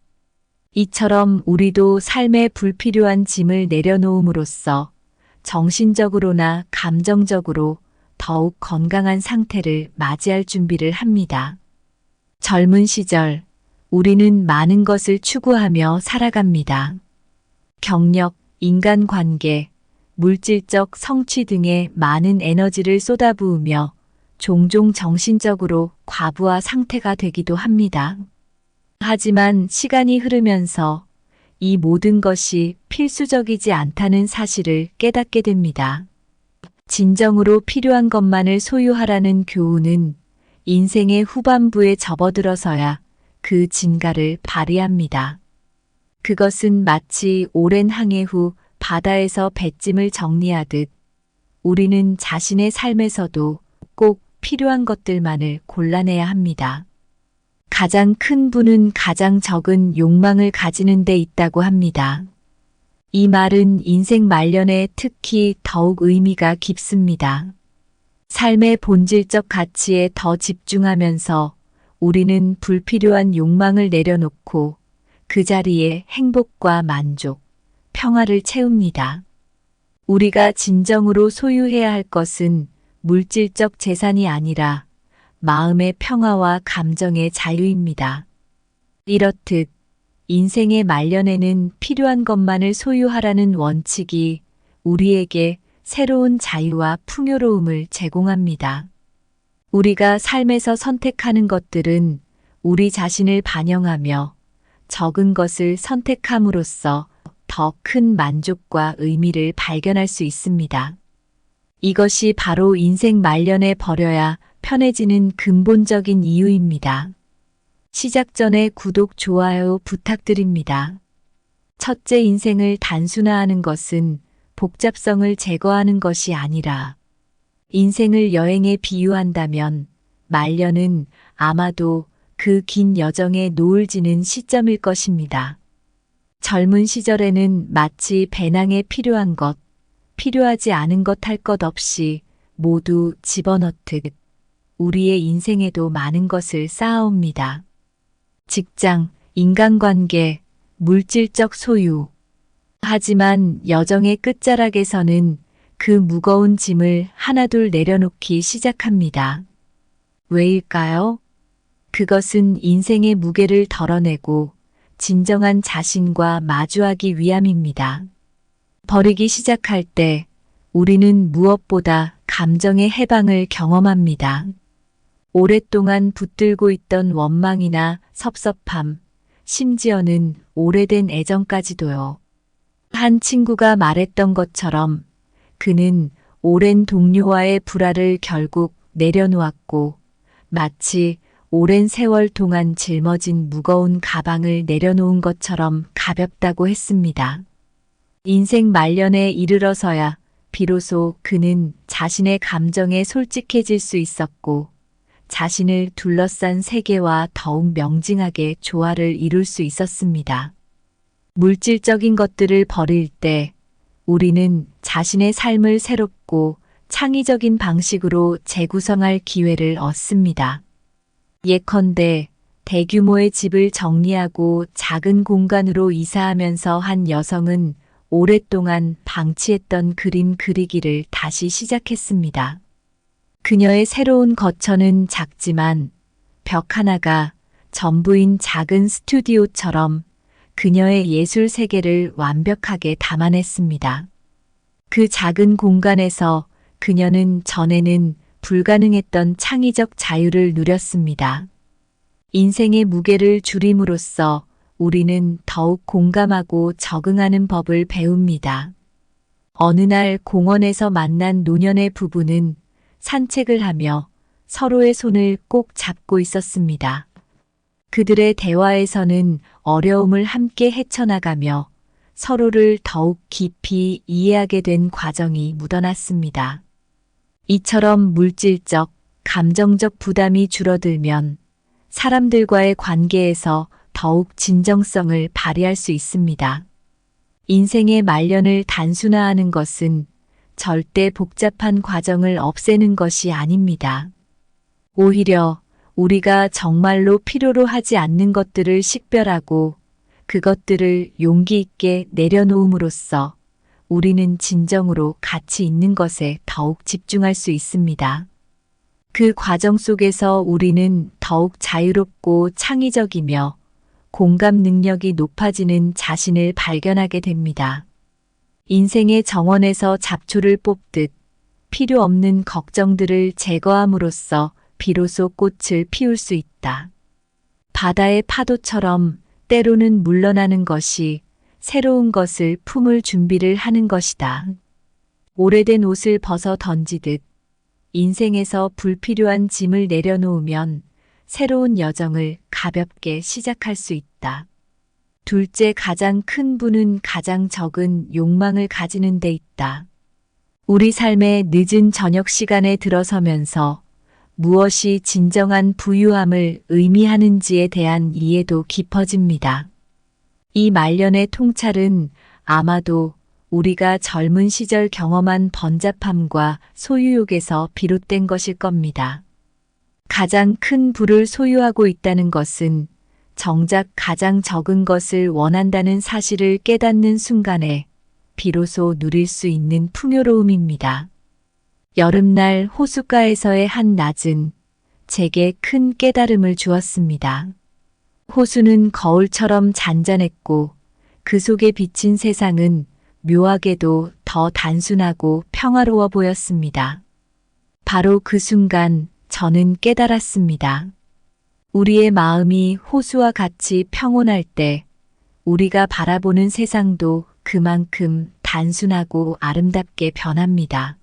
이처럼 우리도 삶의 불필요한 짐을 내려놓음으로써 정신적으로나 감정적으로 더욱 건강한 상태를 맞이할 준비를 합니다. 젊은 시절, 우리는 많은 것을 추구하며 살아갑니다. 경력, 인간관계, 물질적 성취 등에 많은 에너지를 쏟아부으며 종종 정신적으로 과부하 상태가 되기도 합니다. 하지만 시간이 흐르면서 이 모든 것이 필수적이지 않다는 사실을 깨닫게 됩니다. 진정으로 필요한 것만을 소유하라는 교훈은 인생의 후반부에 접어들어서야 그 진가를 발휘합니다. 그것은 마치 오랜 항해 후 바다에서 배짐을 정리하듯 우리는 자신의 삶에서도 꼭 필요한 것들만을 골라내야 합니다. 가장 큰 부는 가장 적은 욕망을 가지는 데 있다고 합니다. 이 말은 인생 말년에 특히 더욱 의미가 깊습니다. 삶의 본질적 가치에 더 집중하면서 우리는 불필요한 욕망을 내려놓고 그 자리에 행복과 만족, 평화를 채웁니다. 우리가 진정으로 소유해야 할 것은 물질적 재산이 아니라 마음의 평화와 감정의 자유입니다. 이렇듯 인생의 말년에는 필요한 것만을 소유하라는 원칙이 우리에게 새로운 자유와 풍요로움을 제공합니다. 우리가 삶에서 선택하는 것들은 우리 자신을 반영하며 적은 것을 선택함으로써 더 큰 만족과 의미를 발견할 수 있습니다. 이것이 바로 인생 말년에 버려야 편해지는 근본적인 이유입니다. 시작 전에 구독, 좋아요 부탁드립니다. 첫째, 인생을 단순화하는 것은 복잡성을 제거하는 것이 아니라 인생을 여행에 비유한다면 말년은 아마도 그 긴 여정의 노을 지는 시점일 것입니다. 젊은 시절에는 마치 배낭에 필요한 것, 필요하지 않은 것 할 것 없이 모두 집어넣듯 우리의 인생에도 많은 것을 쌓아옵니다. 직장, 인간관계, 물질적 소유. 하지만 여정의 끝자락에서는 그 무거운 짐을 하나둘 내려놓기 시작합니다. 왜일까요? 그것은 인생의 무게를 덜어내고 진정한 자신과 마주하기 위함입니다. 버리기 시작할 때 우리는 무엇보다 감정의 해방을 경험합니다. 오랫동안 붙들고 있던 원망이나 섭섭함, 심지어는 오래된 애정까지도요. 한 친구가 말했던 것처럼 그는 오랜 동료와의 불화를 결국 내려놓았고 마치 오랜 세월 동안 짊어진 무거운 가방을 내려놓은 것처럼 가볍다고 했습니다. 인생 말년에 이르러서야 비로소 그는 자신의 감정에 솔직해질 수 있었고 자신을 둘러싼 세계와 더욱 명징하게 조화를 이룰 수 있었습니다. 물질적인 것들을 버릴 때 우리는 자신의 삶을 새롭고 창의적인 방식으로 재구성할 기회를 얻습니다. 예컨대 대규모의 집을 정리하고 작은 공간으로 이사하면서 한 여성은 오랫동안 방치했던 그림 그리기를 다시 시작했습니다. 그녀의 새로운 거처는 작지만 벽 하나가 전부인 작은 스튜디오처럼 그녀의 예술 세계를 완벽하게 담아냈습니다. 그 작은 공간에서 그녀는 전에는 불가능했던 창의적 자유를 누렸습니다. 인생의 무게를 줄임으로써 우리는 더욱 공감하고 적응하는 법을 배웁니다. 어느 날 공원에서 만난 노년의 부부는 산책을 하며 서로의 손을 꼭 잡고 있었습니다. 그들의 대화에서는 어려움을 함께 헤쳐나가며 서로를 더욱 깊이 이해하게 된 과정이 묻어났습니다. 이처럼 물질적, 감정적 부담이 줄어들면 사람들과의 관계에서 더욱 진정성을 발휘할 수 있습니다. 인생의 말년을 단순화하는 것은 절대 복잡한 과정을 없애는 것이 아닙니다. 오히려 우리가 정말로 필요로 하지 않는 것들을 식별하고 그것들을 용기 있게 내려놓음으로써 우리는 진정으로 가치 있는 것에 더욱 집중할 수 있습니다. 그 과정 속에서 우리는 더욱 자유롭고 창의적이며 공감 능력이 높아지는 자신을 발견하게 됩니다. 인생의 정원에서 잡초를 뽑듯 필요 없는 걱정들을 제거함으로써 비로소 꽃을 피울 수 있다. 바다의 파도처럼 때로는 물러나는 것이 새로운 것을 품을 준비를 하는 것이다. 오래된 옷을 벗어 던지듯 인생에서 불필요한 짐을 내려놓으면 새로운 여정을 가볍게 시작할 수 있다. 둘째, 가장 큰 부는 가장 적은 욕망을 가지는 데 있다. 우리 삶의 늦은 저녁 시간에 들어서면서 무엇이 진정한 부유함을 의미하는지에 대한 이해도 깊어집니다. 이 말년의 통찰은 아마도 우리가 젊은 시절 경험한 번잡함과 소유욕에서 비롯된 것일 겁니다. 가장 큰 부를 소유하고 있다는 것은 정작 가장 적은 것을 원한다는 사실을 깨닫는 순간에 비로소 누릴 수 있는 풍요로움입니다. 여름날 호숫가에서의 한 낮은 제게 큰 깨달음을 주었습니다. 호수는 거울처럼 잔잔했고 그 속에 비친 세상은 묘하게도 더 단순하고 평화로워 보였습니다. 바로 그 순간 저는 깨달았습니다. 우리의 마음이 호수와 같이 평온할 때 우리가 바라보는 세상도 그만큼 단순하고 아름답게 변합니다.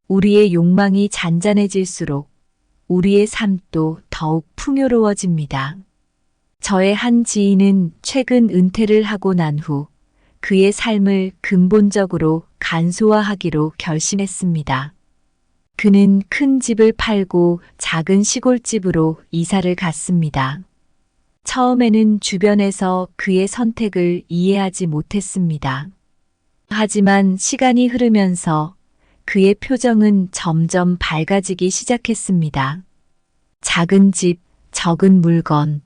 우리의 욕망이 잔잔해질수록 우리의 삶도 더욱 풍요로워집니다. 저의 한 지인은 최근 은퇴를 하고 난 후 그의 삶을 근본적으로 간소화하기로 결심했습니다. 그는 큰 집을 팔고 작은 시골집으로 이사를 갔습니다. 처음에는 주변에서 그의 선택을 이해하지 못했습니다. 하지만 시간이 흐르면서 그의 표정은 점점 밝아지기 시작했습니다. 작은 집, 적은 물건.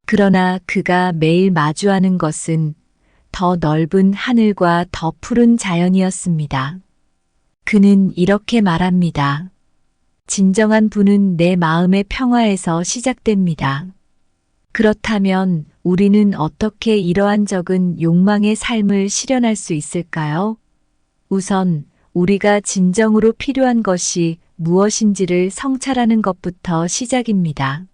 그러나 그가 매일 마주하는 것은 더 넓은 하늘과 더 푸른 자연이었습니다. 그는 이렇게 말합니다. 진정한 부는 내 마음의 평화에서 시작됩니다. 그렇다면 우리는 어떻게 이러한 적은 욕망의 삶을 실현할 수 있을까요? 우선 우리가 진정으로 필요한 것이 무엇인지를 성찰하는 것부터 시작입니다.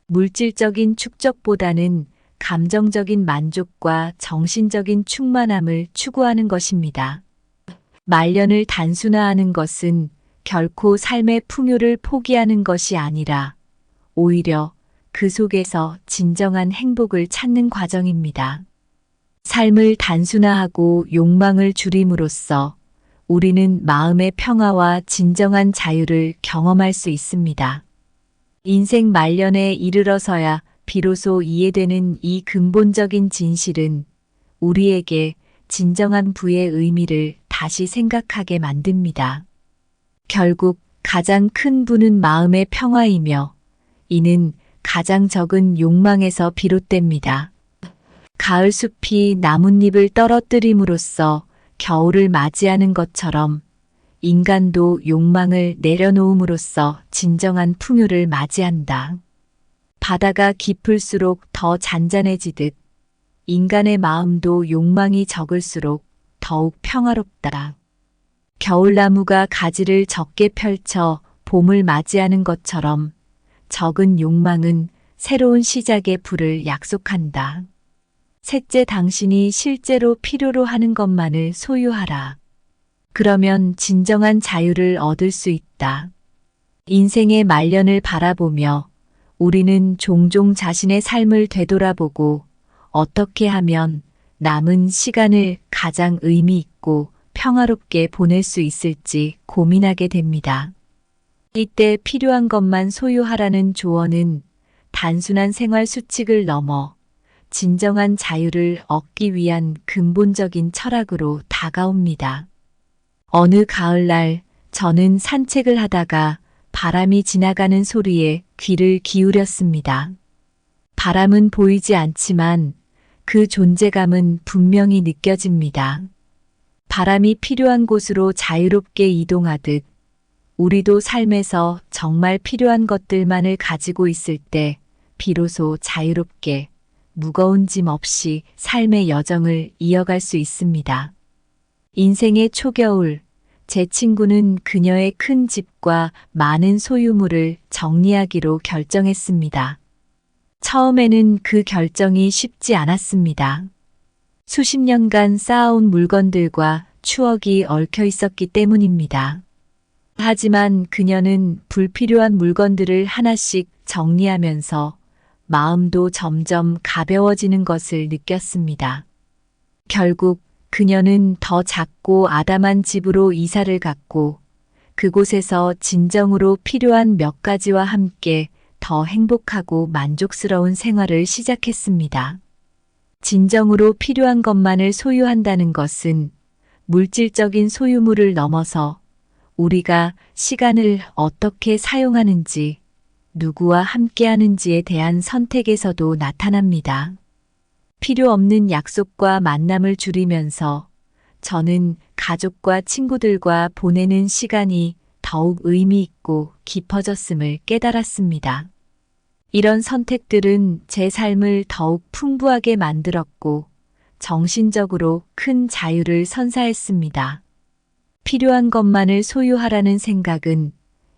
물질적인 축적보다는 감정적인 만족과 정신적인 충만함을 추구하는 것입니다. 말년을 단순화하는 것은 결코 삶의 풍요를 포기하는 것이 아니라 오히려 그 속에서 진정한 행복을 찾는 과정입니다. 삶을 단순화하고 욕망을 줄임으로써 우리는 마음의 평화와 진정한 자유를 경험할 수 있습니다. 인생 말년에 이르러서야 비로소 이해되는 이 근본적인 진실은 우리에게 진정한 부의 의미를 다시 생각하게 만듭니다. 결국 가장 큰 부는 마음의 평화이며 이는 가장 적은 욕망에서 비롯됩니다. 가을 숲이 나뭇잎을 떨어뜨림으로써 겨울을 맞이하는 것처럼 인간도 욕망을 내려놓음으로써 진정한 풍요를 맞이한다. 바다가 깊을수록 더 잔잔해지듯 인간의 마음도 욕망이 적을수록 더욱 평화롭다. 겨울나무가 가지를 적게 펼쳐 봄을 맞이하는 것처럼 적은 욕망은 새로운 시작의 불을 약속한다. 셋째, 당신이 실제로 필요로 하는 것만을 소유하라. 그러면 진정한 자유를 얻을 수 있다. 인생의 말년을 바라보며 우리는 종종 자신의 삶을 되돌아보고 어떻게 하면 남은 시간을 가장 의미 있고 평화롭게 보낼 수 있을지 고민하게 됩니다. 이때 필요한 것만 소유하라는 조언은 단순한 생활 수칙을 넘어 진정한 자유를 얻기 위한 근본적인 철학으로 다가옵니다. 어느 가을날 저는 산책을 하다가 바람이 지나가는 소리에 귀를 기울였습니다. 바람은 보이지 않지만 그 존재감은 분명히 느껴집니다. 바람이 필요한 곳으로 자유롭게 이동하듯 우리도 삶에서 정말 필요한 것들만을 가지고 있을 때 비로소 자유롭게 무거운 짐 없이 삶의 여정을 이어갈 수 있습니다. 인생의 초겨울, 제 친구는 그녀의 큰 집과 많은 소유물을 정리하기로 결정했습니다. 처음에는 그 결정이 쉽지 않았습니다. 수십 년간 쌓아온 물건들과 추억이 얽혀 있었기 때문입니다. 하지만 그녀는 불필요한 물건들을 하나씩 정리하면서 마음도 점점 가벼워지는 것을 느꼈습니다. 결국 그녀는 더 작고 아담한 집으로 이사를 갔고 그곳에서 진정으로 필요한 몇 가지와 함께 더 행복하고 만족스러운 생활을 시작했습니다. 진정으로 필요한 것만을 소유한다는 것은 물질적인 소유물을 넘어서 우리가 시간을 어떻게 사용하는지, 누구와 함께 하는지에 대한 선택에서도 나타납니다. 필요 없는 약속과 만남을 줄이면서 저는 가족과 친구들과 보내는 시간이 더욱 의미 있고 깊어졌음을 깨달았습니다. 이런 선택들은 제 삶을 더욱 풍부하게 만들었고 정신적으로 큰 자유를 선사했습니다. 필요한 것만을 소유하라는 생각은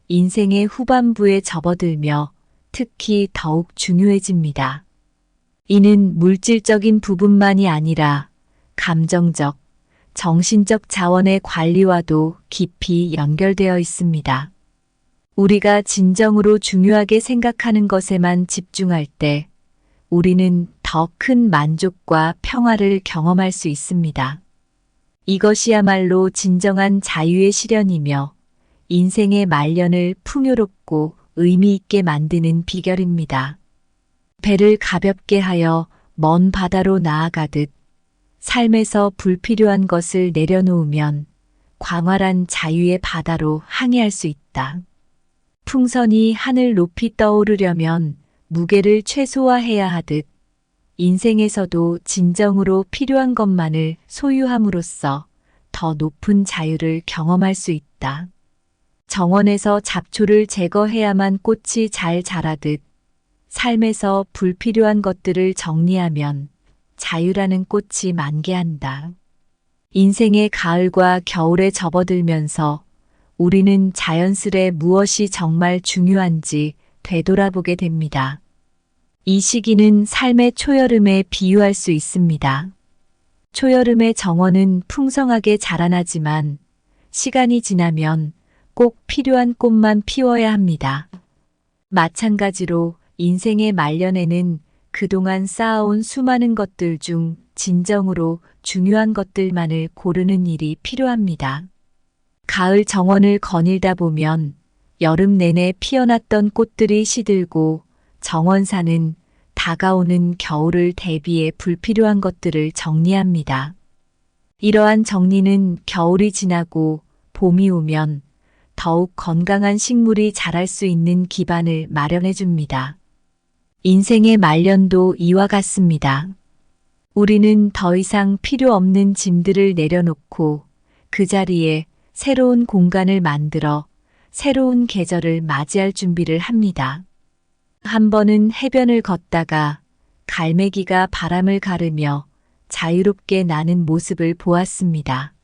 인생의 후반부에 접어들며 특히 더욱 중요해집니다. 이는 물질적인 부분만이 아니라 감정적, 정신적 자원의 관리와도 깊이 연결되어 있습니다. 우리가 진정으로 중요하게 생각하는 것에만 집중할 때 우리는 더 큰 만족과 평화를 경험할 수 있습니다. 이것이야말로 진정한 자유의 실현이며 인생의 말년을 풍요롭고 의미 있게 만드는 비결입니다. 배를 가볍게 하여 먼 바다로 나아가듯 삶에서 불필요한 것을 내려놓으면 광활한 자유의 바다로 항해할 수 있다. 풍선이 하늘 높이 떠오르려면 무게를 최소화해야 하듯 인생에서도 진정으로 필요한 것만을 소유함으로써 더 높은 자유를 경험할 수 있다. 정원에서 잡초를 제거해야만 꽃이 잘 자라듯 삶에서 불필요한 것들을 정리하면 자유라는 꽃이 만개한다. 인생의 가을과 겨울에 접어들면서 우리는 자연스레 무엇이 정말 중요한지 되돌아보게 됩니다. 이 시기는 삶의 초여름에 비유할 수 있습니다. 초여름의 정원은 풍성하게 자라나지만 시간이 지나면 꼭 필요한 꽃만 피워야 합니다. 마찬가지로 인생의 말년에는 그동안 쌓아온 수많은 것들 중 진정으로 중요한 것들만을 고르는 일이 필요합니다. 가을 정원을 거닐다 보면 여름 내내 피어났던 꽃들이 시들고 정원사는 다가오는 겨울을 대비해 불필요한 것들을 정리합니다. 이러한 정리는 겨울이 지나고 봄이 오면 더욱 건강한 식물이 자랄 수 있는 기반을 마련해 줍니다. 인생의 말년도 이와 같습니다. 우리는 더 이상 필요 없는 짐들을 내려놓고 그 자리에 새로운 공간을 만들어 새로운 계절을 맞이할 준비를 합니다. 한 번은 해변을 걷다가 갈매기가 바람을 가르며 자유롭게 나는 모습을 보았습니다.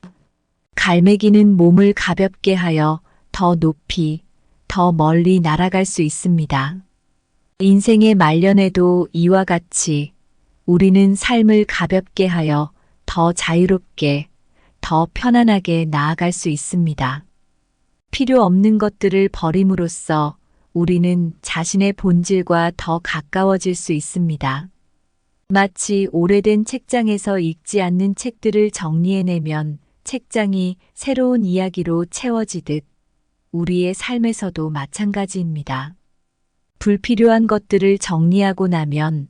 갈매기는 몸을 가볍게 하여 더 높이, 더 멀리 날아갈 수 있습니다. 인생의 말년에도 이와 같이 우리는 삶을 가볍게 하여 더 자유롭게, 더 편안하게 나아갈 수 있습니다. 필요 없는 것들을 버림으로써 우리는 자신의 본질과 더 가까워질 수 있습니다. 마치 오래된 책장에서 읽지 않는 책들을 정리해내면 책장이 새로운 이야기로 채워지듯 우리의 삶에서도 마찬가지입니다. 불필요한 것들을 정리하고 나면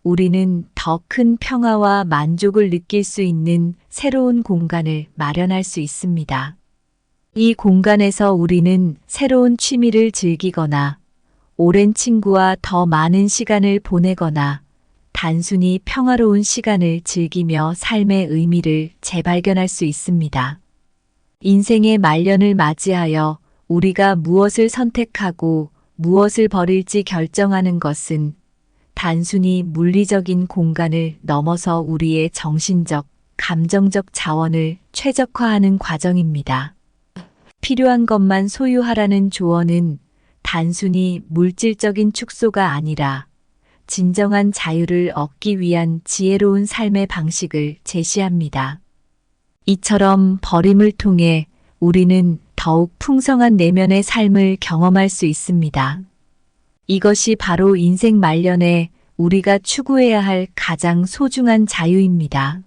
우리는 더 큰 평화와 만족을 느낄 수 있는 새로운 공간을 마련할 수 있습니다. 이 공간에서 우리는 새로운 취미를 즐기거나 오랜 친구와 더 많은 시간을 보내거나 단순히 평화로운 시간을 즐기며 삶의 의미를 재발견할 수 있습니다. 인생의 말년을 맞이하여 우리가 무엇을 선택하고 무엇을 버릴지 결정하는 것은 단순히 물리적인 공간을 넘어서 우리의 정신적, 감정적 자원을 최적화하는 과정입니다. 필요한 것만 소유하라는 조언은 단순히 물질적인 축소가 아니라 진정한 자유를 얻기 위한 지혜로운 삶의 방식을 제시합니다. 이처럼 버림을 통해 우리는 더욱 풍성한 내면의 삶을 경험할 수 있습니다. 이것이 바로 인생 말년에 우리가 추구해야 할 가장 소중한 자유입니다.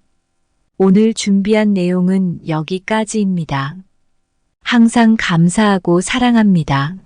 오늘 준비한 내용은 여기까지입니다. 항상 감사하고 사랑합니다.